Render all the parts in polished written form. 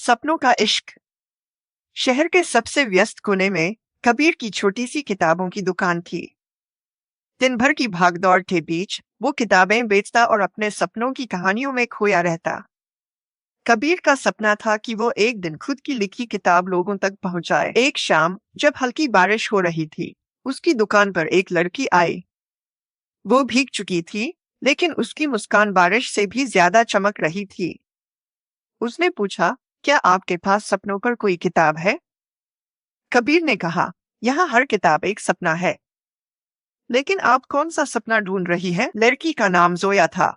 सपनों का इश्क। शहर के सबसे व्यस्त कोने में कबीर की छोटी सी किताबों की दुकान थी। दिन भर की भागदौड़ के बीच वो किताबें बेचता और अपने सपनों की कहानियों में खोया रहता। कबीर का सपना था कि वो एक दिन खुद की लिखी किताब लोगों तक पहुंचाए। एक शाम जब हल्की बारिश हो रही थी, उसकी दुकान पर एक लड़की आई। वो भीग चुकी थी, लेकिन उसकी मुस्कान बारिश से भी ज्यादा चमक रही थी। उसने पूछा, क्या आपके पास सपनों पर कोई किताब है? कबीर ने कहा, यहाँ हर किताब एक सपना है। लेकिन आप कौन सा सपना ढूंढ रही है? लड़की का नाम जोया था।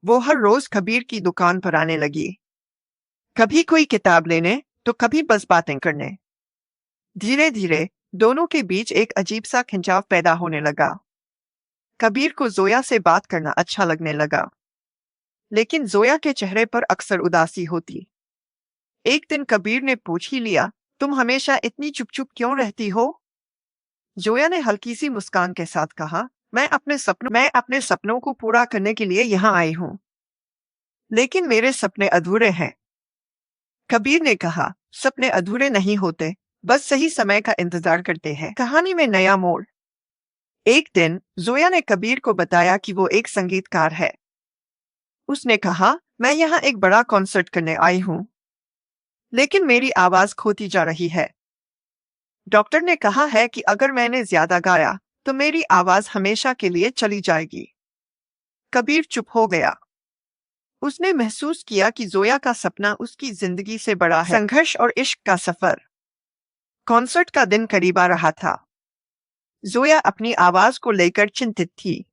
वो हर रोज कबीर की दुकान पर आने लगी, कभी कोई किताब लेने तो कभी बस बातें करने। धीरे धीरे दोनों के बीच एक अजीब सा खिंचाव पैदा होने लगा। कबीर को जोया से बात करना अच्छा लगने लगा, लेकिन जोया के चेहरे पर अक्सर उदासी होती। एक दिन कबीर ने पूछ ही लिया, तुम हमेशा इतनी चुप चुप क्यों रहती हो? जोया ने हल्की सी मुस्कान के साथ कहा, मैं अपने सपनों को पूरा करने के लिए यहाँ आई हूँ, लेकिन मेरे सपने अधूरे हैं। कबीर ने कहा, सपने अधूरे नहीं होते, बस सही समय का इंतजार करते हैं। कहानी में नया मोड़। एक दिन जोया ने कबीर को बताया कि वो एक संगीतकार है। उसने कहा, मैं यहाँ एक बड़ा कॉन्सर्ट करने आई हूँ, लेकिन मेरी आवाज खोती जा रही है। डॉक्टर ने कहा है कि अगर मैंने ज्यादा गाया तो मेरी आवाज हमेशा के लिए चली जाएगी। कबीर चुप हो गया। उसने महसूस किया कि जोया का सपना उसकी जिंदगी से बड़ा है। संघर्ष और इश्क का सफर। कॉन्सर्ट का दिन करीब आ रहा था। जोया अपनी आवाज को लेकर चिंतित थी,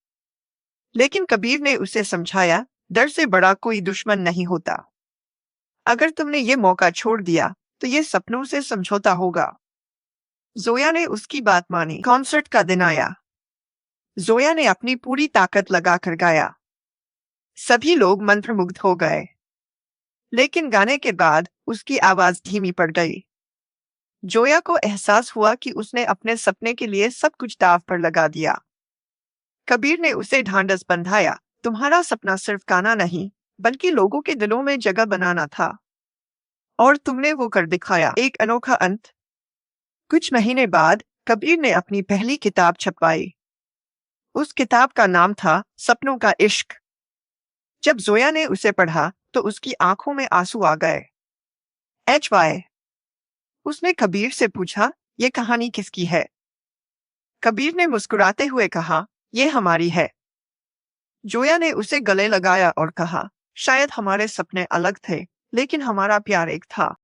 लेकिन कबीर ने उसे समझाया, डर से बड़ा कोई दुश्मन नहीं होता। अगर तुमने ये मौका छोड़ दिया तो ये सपनों से समझौता होगा। जोया ने उसकी बात मानी। कॉन्सर्ट का दिन आया। जोया ने अपनी पूरी ताकत लगाकर गाया। सभी लोग मंत्रमुग्ध हो गए, लेकिन गाने के बाद उसकी आवाज धीमी पड़ गई। जोया को एहसास हुआ कि उसने अपने सपने के लिए सब कुछ दांव पर लगा दिया। कबीर ने उसे ढांढस बंधाया, तुम्हारा सपना सिर्फ गाना नहीं, बल्कि लोगों के दिलों में जगह बनाना था, और तुमने वो कर दिखाया। एक अनोखा अंत। कुछ महीने बाद कबीर ने अपनी पहली किताब छपवाई। उस किताब का नाम था सपनों का इश्क। जब जोया ने उसे पढ़ा तो उसकी आंखों में आंसू आ गए। H Y. उसने कबीर से पूछा, ये कहानी किसकी है? कबीर ने मुस्कुराते हुए कहा, ये हमारी है। जोया ने उसे गले लगाया और कहा, शायद हमारे सपने अलग थे, लेकिन हमारा प्यार एक था।